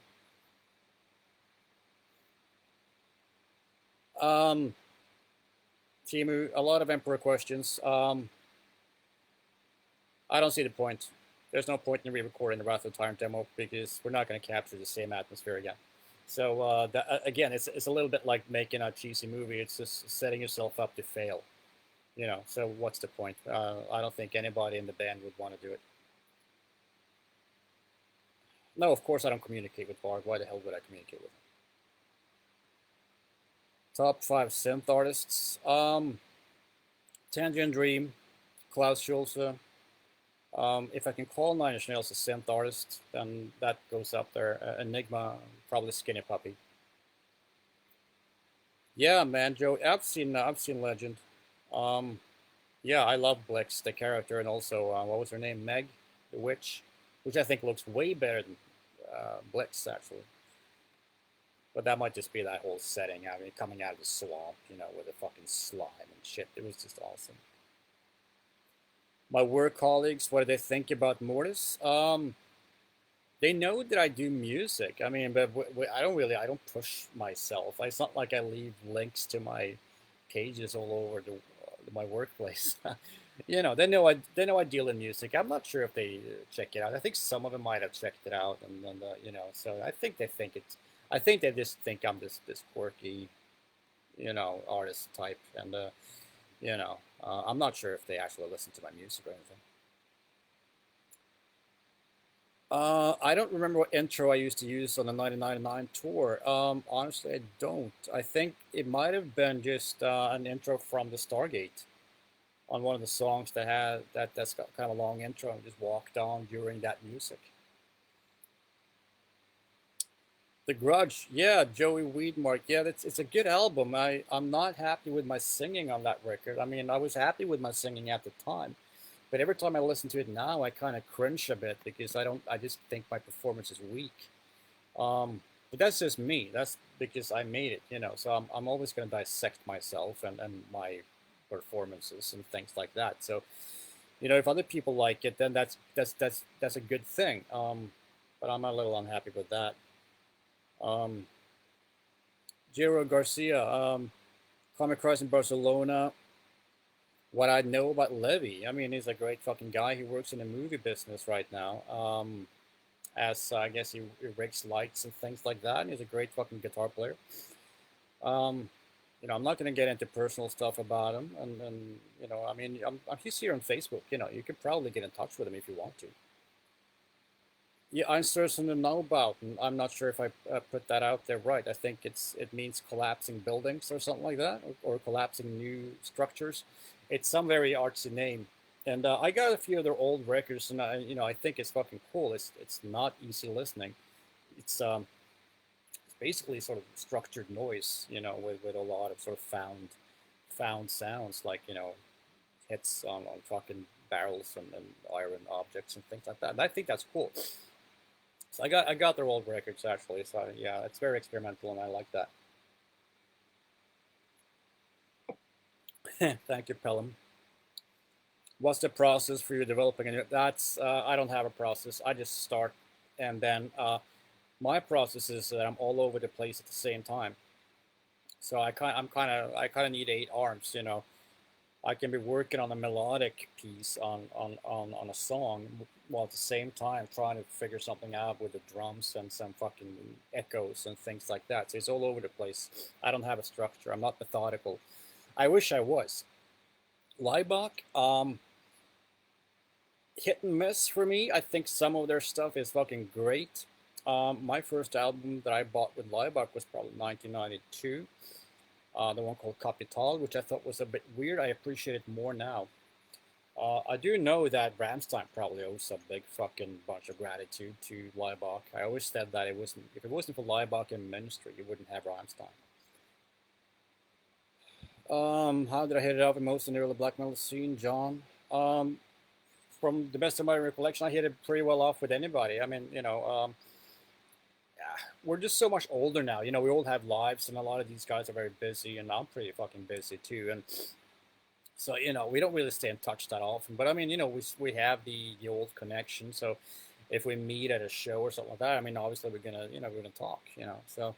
Um, Timu, a lot of Emperor questions. I don't see the point. There's no point in re-recording the Wrath of Tyrant demo because we're not going to capture the same atmosphere again. So again, it's a little bit like making a cheesy movie. It's just setting yourself up to fail. So what's the point? I don't think anybody in the band would want to do it. No, of course I don't communicate with Bard. Why the hell would I communicate with him? Top 5 synth artists. Tangerine Dream, Klaus Schulze. If I can call Nine Inch Nails a synth artist, then that goes up there. Enigma, probably Skinny Puppy. Yeah, man, Joe. I've seen Legend. Um, yeah, I love Blix, the character, and also what was her name, Meg, the witch, which I think looks way better than Blix actually. But that might just be that whole setting. I mean, coming out of the swamp, with the fucking slime and shit. It was just awesome. My work colleagues, what do they think about Mortis? They know that I do music. I mean, but I don't push myself. It's not like I leave links to my pages all over my workplace. They know I deal in music. I'm not sure if they check it out. I think some of them might have checked it out, and so I think they just think I'm this quirky, artist type, and I'm not sure if they actually listen to my music or anything. I don't remember what intro I used to use on the 1999 tour. Honestly, I don't. I think it might have been just an intro from the Stargate on one of the songs that's got kind of a long intro and just walked on during that music. The Grudge, yeah, Joey Weedmark, yeah, it's a good album. I'm not happy with my singing on that record. I mean, I was happy with my singing at the time, but every time I listen to it now, I kind of cringe a bit because I just think my performance is weak. But that's just me. That's because I made it. So I'm always going to dissect myself and my performances and things like that. So, if other people like it, then that's a good thing. But I'm a little unhappy with that. Um, Jero Garcia, come across in Barcelona. What I know about Levy, I mean, he's a great fucking guy. He works in the movie business right now. As I guess he rigs lights and things like that. And he's a great fucking guitar player. Um, I'm not going to get into personal stuff about him. And I mean, he's here on Facebook. You could probably get in touch with him if you want to. Yeah, I'm certain to know about, and I'm not sure if I put that out there right. I think it means collapsing buildings or something like that, or collapsing new structures. It's some very artsy name, and I got a few of their old records, and I think it's fucking cool. It's not easy listening. It's basically sort of structured noise, with a lot of sort of found sounds like hits on fucking barrels and iron objects and things like that. And I think that's cool. So I got their old records actually. So yeah, it's very experimental and I like that. Thank you, Pelham. What's the process for you developing it? That's I don't have a process. I just start, and then my process is that I'm all over the place at the same time. So I kind of need 8 arms. I can be working on a melodic piece on a song while at the same time trying to figure something out with the drums and some fucking echoes and things like that. So it's all over the place. I don't have a structure. I'm not methodical. I wish I was. Laibach, hit and miss for me. I think some of their stuff is fucking great. My first album that I bought with Laibach was probably 1992. The one called Capital, which I thought was a bit weird. I appreciate it more now. I do know that Ramstein probably owes a big fucking bunch of gratitude to Laibach. I always said that it wasn't if it wasn't for Laibach and Ministry, you wouldn't have Ramstein. How did I hit it off in most in the early black metal scene, John? Um, from the best of my recollection, I hit it pretty well off with anybody. I mean, we're just so much older now. We all have lives, and a lot of these guys are very busy, and I'm pretty fucking busy too. And so, we don't really stay in touch that often. But I mean, we have the old connection. So if we meet at a show or something like that, I mean, obviously we're gonna talk. So,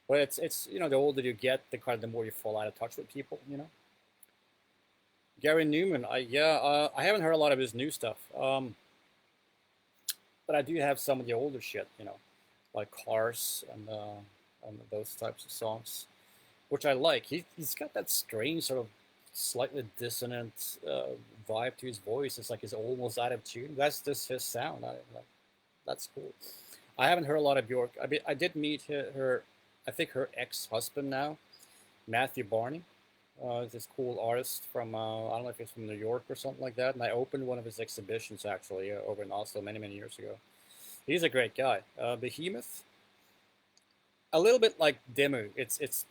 but it's the older you get, the kind of the more you fall out of touch with people. Gary Newman, I haven't heard a lot of his new stuff. But I do have some of the older shit, like Cars and those types of songs, which I like. He's got that strange sort of slightly dissonant vibe to his voice. It's like he's almost out of tune. That's just his sound. That's cool. I haven't heard a lot of Bjork. I did meet her I think her ex-husband now, Matthew Barney. This cool artist from I don't know if he's from New York or something like that. And I opened one of his exhibitions actually over in Oslo many years ago. He's a great guy. Behemoth, a little bit like Demu. It's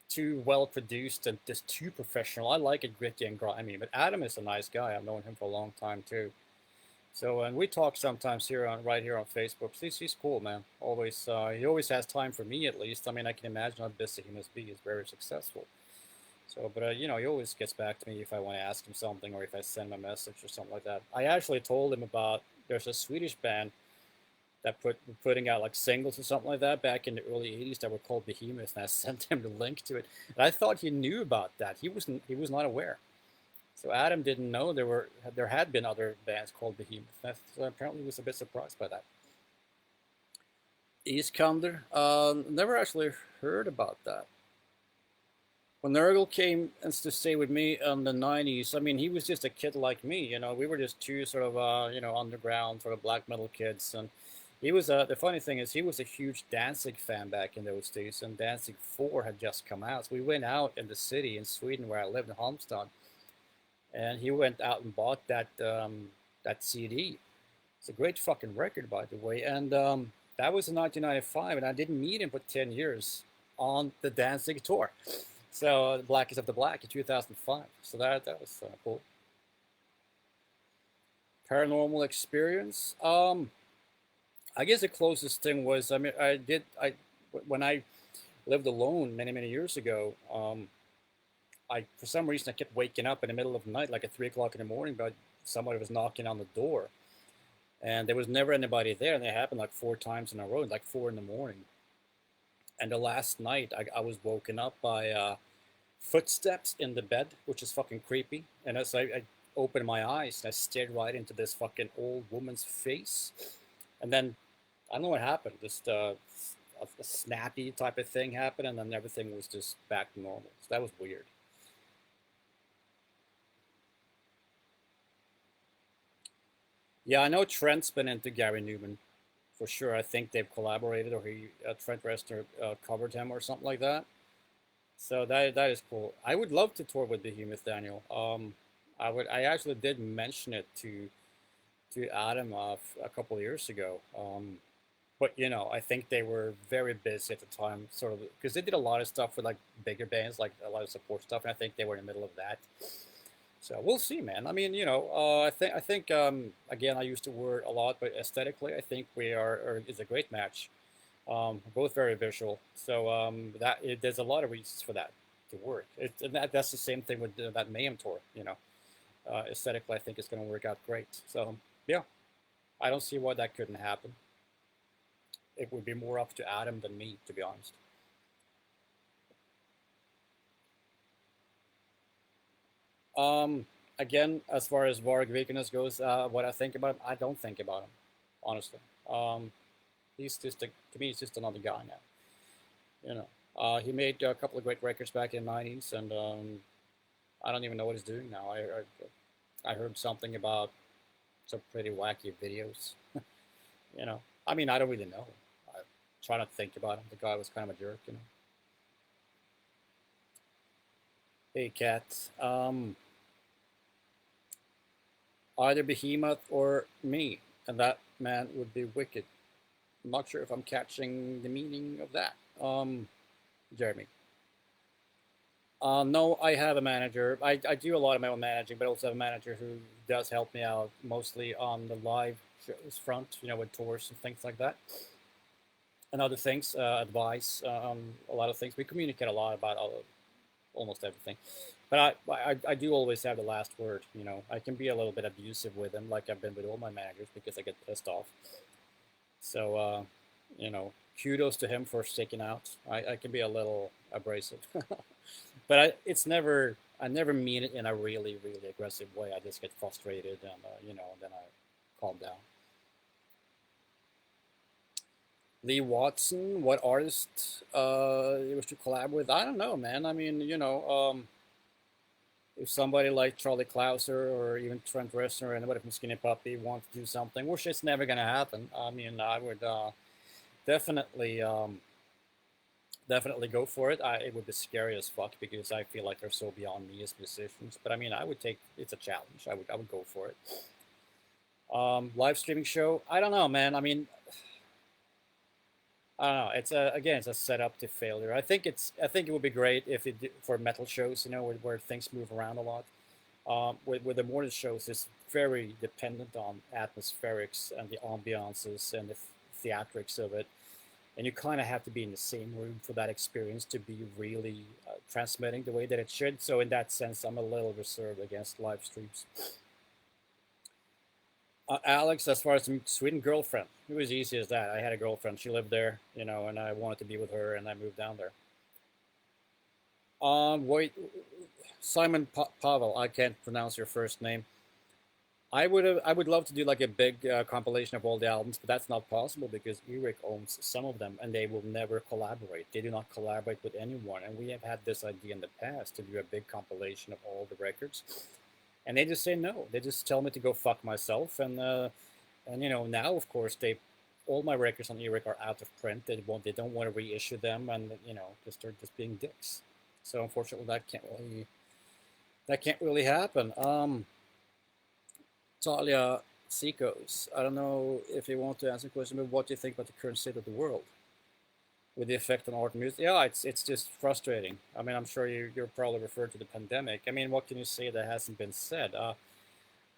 too well produced and just too professional. I like it gritty and grimy, but Adam is a nice guy. I've known him for a long time too. So and we talk sometimes right here on Facebook. He's cool, man. Always he always has time for me at least. I mean, I can imagine how busy he must be. He's very successful. So, but he always gets back to me if I want to ask him something or if I send him a message or something like that. I actually told him about there's a Swedish band that putting out like singles or something like that back in the early '80s that were called Behemoth, and I sent him the link to it. And I thought he knew about that. He was not aware. So Adam didn't know there had been other bands called Behemoth. So apparently he was a bit surprised by that. Eastkander, never actually heard about that. When Nurgle came and to stay with me in the '90s, I mean, he was just a kid like me. We were just two sort of underground sort of black metal kids, and he was the funny thing is he was a huge Danzig fan back in those days, and Danzig 4 had just come out. So we went out in the city in Sweden where I lived in Halmstad, and he went out and bought that CD. It's a great fucking record, by the way, and that was in 1995, and I didn't meet him for 10 years on the Danzig tour. So Blackest of the Black in 2005. So that was cool. Paranormal experience. I guess the closest thing was I mean I when I lived alone many years ago. I for some reason I kept waking up in the middle of the night, like at 3 o'clock in the morning, but somebody was knocking on the door, and there was never anybody there, and it happened like 4 times in a row, like 4 in the morning. And the last night, I was woken up by footsteps in the bed, which is fucking creepy. And as I opened my eyes, and I stared right into this fucking old woman's face. And then, I don't know what happened. Just a snappy type of thing happened, and then everything was just back to normal. So that was weird. Yeah, I know Trent's been into Gary Newman for sure. I think they've collaborated, or Trent Reznor covered him or something like that. So that is cool. I would love to tour with Behemoth, Daniel. I actually did mention it to Adam a couple of years ago. But I think they were very busy at the time, sort of because they did a lot of stuff with like bigger bands, like a lot of support stuff, and I think they were in the middle of that. So we'll see, man. I mean, I think again, I use the word a lot, but aesthetically, I think we are or is a great match. Both very visual, so there's a lot of reasons for that to work. And that's the same thing with that Mayhem tour. Aesthetically, I think it's going to work out great. So yeah, I don't see why that couldn't happen. It would be more up to Adam than me, to be honest. Um, Again, as far as Varg Vikernes goes, what I think about him, I don't think about him, honestly. Um, he's just to me, he's just another guy now. You know, he made a couple of great records back in the '90s, and I don't even know what he's doing now. I heard something about some pretty wacky videos. You know, I mean, I don't really know. I try not to think about him. The guy was kind of a jerk, you know. Hey, cat. Either Behemoth or me, and that man would be wicked. I'm not sure if I'm catching the meaning of that. Jeremy. No, I have a manager. I do a lot of my own managing, but I also have a manager who does help me out mostly on the live shows front, you know, with tours and things like that. And other things, advice, a lot of things. We communicate a lot about almost everything. But I do always have the last word, you know. I can be a little bit abusive with them, like I've been with all my managers, because I get pissed off. So, you know, kudos to him for sticking out. I can be a little abrasive. But it's never, I never mean it in a really, really aggressive way. I just get frustrated and, you know, then I calm down. Lee Watson, what artist you wish to collab with? I don't know, man. I mean, you know, if somebody like Charlie Clouser or even Trent Reznor or anybody from Skinny Puppy wants to do something, which is never going to happen. I mean, I would definitely, definitely go for it. It would be scary as fuck because I feel like they're so beyond me as musicians. But I mean, I would take it's a challenge. I would go for it. Live streaming show. I don't know, man. I don't know. It's a again, it's a setup to failure. I think it would be great if it for metal shows, you know, where things move around a lot. With the Mortiis shows, it's very dependent on atmospherics and the ambiances and the theatrics of it, and you kind of have to be in the same room for that experience to be really transmitting the way that it should. So in that sense, I'm a little reserved against live streams. Alex, as far as the Sweden girlfriend, it was easy as that. I had a girlfriend; she lived there, you know, and I wanted to be with her, and I moved down there. Wait, Simon Pavel, I can't pronounce your first name. I would love to do like a big compilation of all the albums, but that's not possible because Eric owns some of them, and they will never collaborate. They do not collaborate with anyone, and we have had this idea in the past to do a big compilation of all the records, and they just say no. They just tell me to go fuck myself, and you know now of course they all my records on Eric are out of print. They don't want to reissue them, and you know just they're just being dicks. So unfortunately that can't really happen. Talia Seekos, I don't know if you want to answer the question, but what do you think about the current state of the world with the effect on art and music? Yeah, it's just frustrating. I mean, I'm sure you're probably referred to the pandemic. I mean, what can you say that hasn't been said?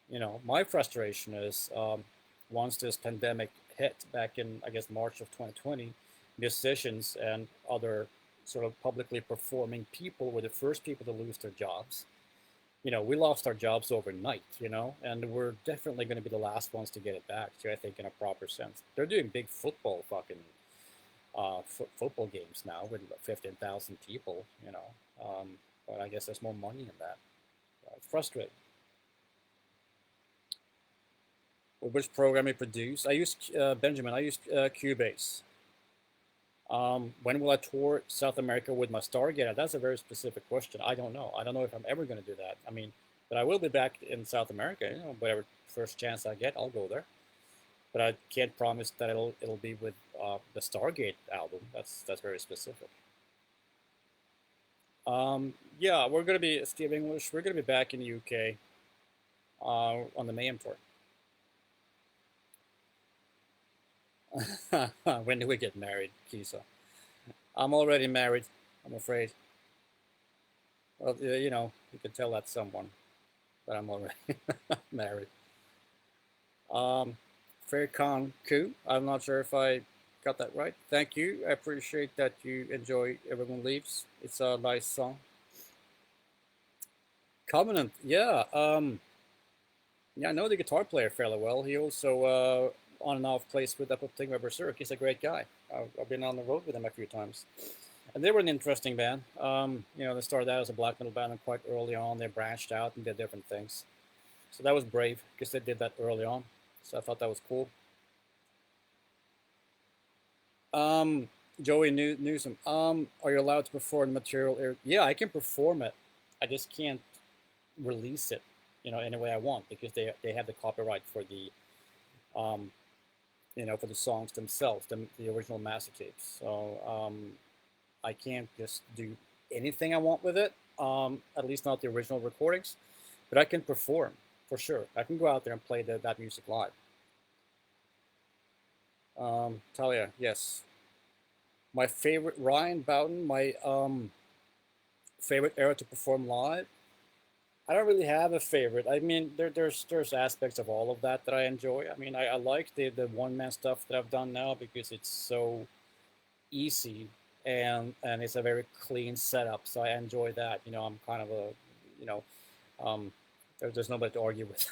You know, my frustration is once this pandemic hit back in, I guess, March of 2020, musicians and other sort of publicly performing people were the first people to lose their jobs. You know, we lost our jobs overnight, you know, and we're definitely going to be the last ones to get it back, too, I think, in a proper sense. They're doing big football fucking football games now with 15,000 people, you know, but I guess there's more money in that. It's frustrating. Which program you produce? I use Benjamin. I use Cubase. When will I tour South America with my Stargazer? That's a very specific question. I don't know. I don't know if I'm ever going to do that. I mean, but I will be back in South America. You know, whatever first chance I get, I'll go there. But I can't promise that it'll be with the Stargate album. That's very specific. Yeah, we're gonna be Steve English. We're gonna be back in the UK on the Mayhem tour. When do we get married, Kisa? I'm already married. I'm afraid. Well, you know, you can tell that someone, but I'm already married. Faircon Ku. I'm not sure if I got that right. Thank you. I appreciate that you enjoy Everyone Leaves. It's a nice song. Covenant. Yeah. Yeah, I know the guitar player fairly well. He also on and off plays with Up Thing by Berserk. He's a great guy. I've been on the road with him a few times. And they were an interesting band. They started out as a black metal band, and quite early on, they branched out and did different things. So that was brave because they did that early on. So I thought that was cool. Um, Joey Newsom. Are you allowed to perform the material? Yeah, I can perform it. I just can't release it, any way I want because they have the copyright for the um, for the songs themselves, the original master tapes. So I can't just do anything I want with it. At least not the original recordings, but I can perform for sure. I can go out there and play that music live. Talia, yes. My favorite Ryan Bowden, my favorite era to perform live. I don't really have a favorite. I mean, there's aspects of all of that I enjoy. I mean, I like the one man stuff that I've done now because it's so easy and it's a very clean setup. So I enjoy that. I'm kind of a, you know, um, there's nobody to argue with.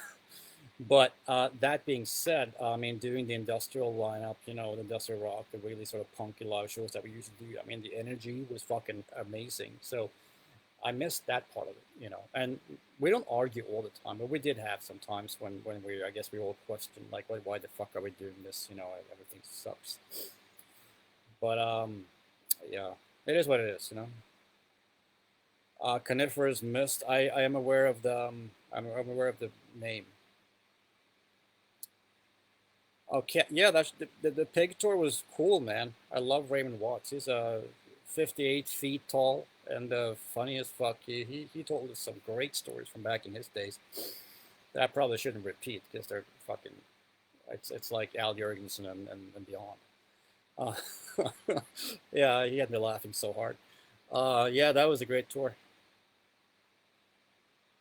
But that being said, I mean, doing the industrial lineup, the industrial rock, the really sort of punky live shows that we used to do, I mean, the energy was fucking amazing. So I missed that part of it. And we don't argue all the time, but we did have some times when I guess we all questioned, like, why the fuck are we doing this? Everything sucks. But yeah, it is what it is. Coniferous mist. I am aware of the I'm aware of the name. Okay, yeah, that's the pig tour was cool, man. I love Raymond Watts. He's 58 feet tall and funny as fuck. He told us some great stories from back in his days that I probably shouldn't repeat because they're fucking. It's like Al Jurgensen and beyond. Yeah, he had me laughing so hard. Yeah, that was a great tour.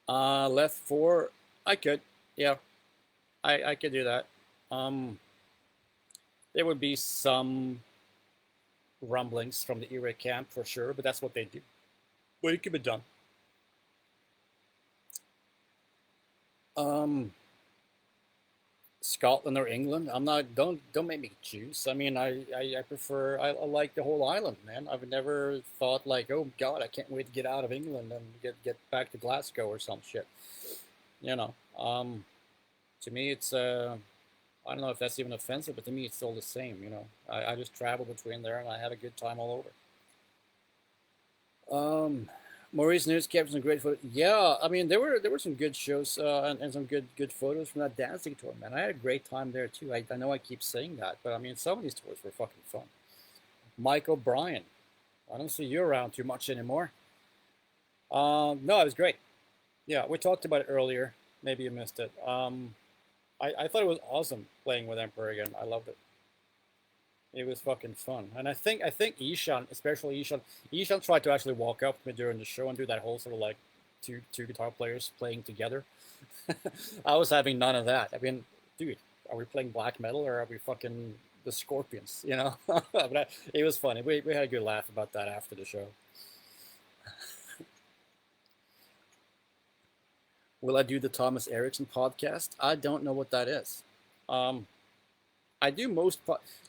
Left four, I could. Yeah, I could do that. Um, there would be some rumblings from the era camp for sure, but that's what they do. But it could be done. Um, Scotland or England? I'm not. Don't make me choose. I mean, I prefer. I like the whole island, man. I've never thought like, oh God, I can't wait to get out of England and get back to Glasgow or some shit. You know. To me, it's I don't know if that's even offensive, but to me, it's still the same. I just travel between there and I have a good time all over. Maurice News captured some great photos. Yeah, I mean there were some good shows and some good photos from that dancing tour, man. I had a great time there too. I know I keep saying that, but I mean some of these tours were fucking fun. Mike O'Brien, I don't see you around too much anymore. No, it was great. Yeah, we talked about it earlier. Maybe you missed it. I thought it was awesome playing with Emperor again. I loved it. It was fucking fun, and I think Ishan, especially Ishan tried to actually walk up to me during the show and do that whole sort of like two guitar players playing together. I was having none of that. I mean, dude, are we playing black metal or are we fucking the Scorpions? But it was funny. We had a good laugh about that after the show. Will I do the Thomas Erickson podcast? I don't know what that is. Um, I do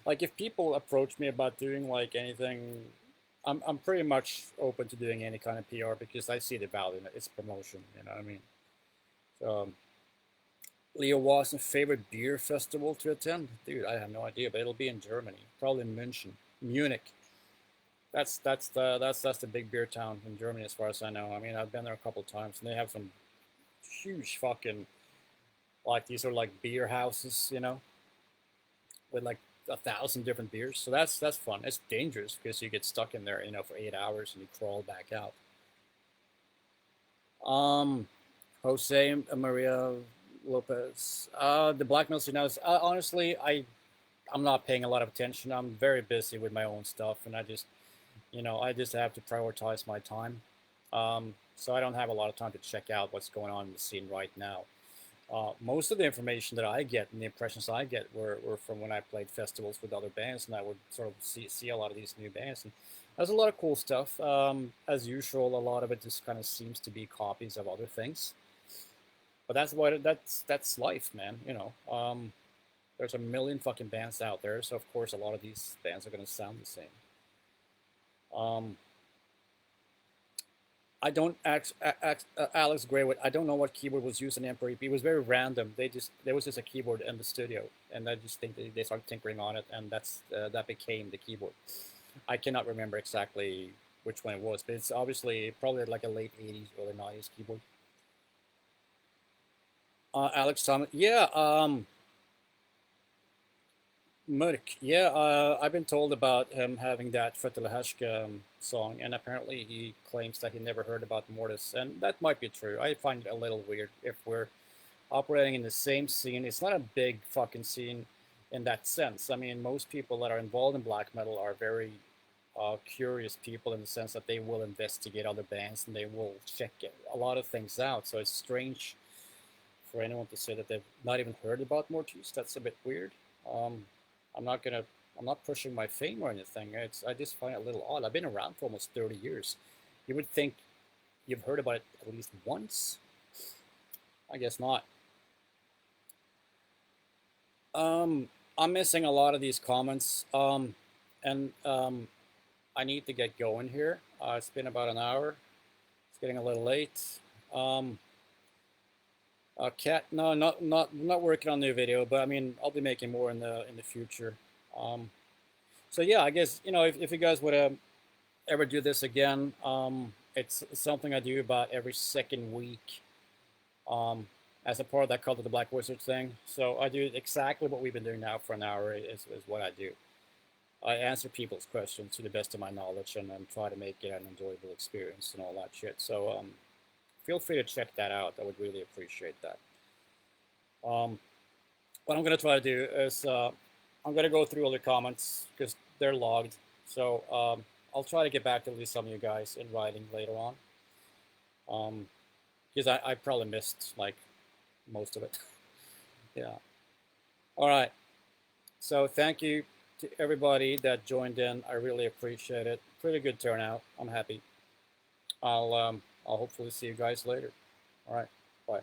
like if people approach me about doing like anything, I'm pretty much open to doing any kind of PR because I see the value in it. It's promotion, you know what I mean? So, Leo Watson's favorite beer festival to attend, dude. I have no idea, but it'll be in Germany, probably Munich. That's the big beer town in Germany as far as I know. I mean, I've been there a couple of times, and they have some huge fucking like these are like beer houses, with like 1,000 different beers. So that's fun. It's dangerous because you get stuck in there, for 8 hours and you crawl back out. Um, Jose Maria Lopez. The Black Metal scene. Honestly, I'm not paying a lot of attention. I'm very busy with my own stuff, and I just have to prioritize my time. So I don't have a lot of time to check out what's going on in the scene right now. Most of the information that I get and the impressions I get were from when I played festivals with other bands, and I would sort of see a lot of these new bands. And there's a lot of cool stuff. As usual, a lot of it just kind of seems to be copies of other things. But that's life, man. There's a million fucking bands out there, so of course a lot of these bands are going to sound the same. Um, I don't Alex Graywood. I don't know what keyboard was used in Emperor EP. It was very random. There was just a keyboard in the studio, and I just think they started tinkering on it, and that became the keyboard. I cannot remember exactly which one it was, but it's obviously probably like a late '80s, early '90s keyboard. Alex Thomas, yeah. Mörk, yeah. I've been told about him having that Fötterlehärska song, and apparently he claims that he never heard about Mortiis, and that might be true. I find it a little weird if we're operating in the same scene. It's not a big fucking scene in that sense. I mean, most people that are involved in black metal are very curious people in the sense that they will investigate other bands and they will check a lot of things out. So it's strange for anyone to say that they've not even heard about Mortiis. That's a bit weird. Um, I'm not gonna. I'm not pushing my fame or anything. I just find it a little odd. I've been around for almost 30 years. You would think you've heard about it at least once. I guess not. I'm missing a lot of these comments. And I need to get going here. It's been about an hour. It's getting a little late. Um, Cat, no, not working on new video, but I mean, I'll be making more in the future. Um, so yeah, I guess if you guys would ever do this again, it's something I do about every second week. As a part of that Cult of the Black Wizard thing. So I do exactly what we've been doing now for an hour is what I do. I answer people's questions to the best of my knowledge and then try to make it an enjoyable experience and all that shit. So feel free to check that out. I would really appreciate that. Um, what I'm going to try to do is I'm going to go through all the comments because they're logged. So I'll try to get back to at least some of you guys in writing later on. Because I probably missed like most of it. Yeah. All right. So thank you to everybody that joined in. I really appreciate it. Pretty good turnout. I'm happy. I'll hopefully see you guys later. All right. Bye.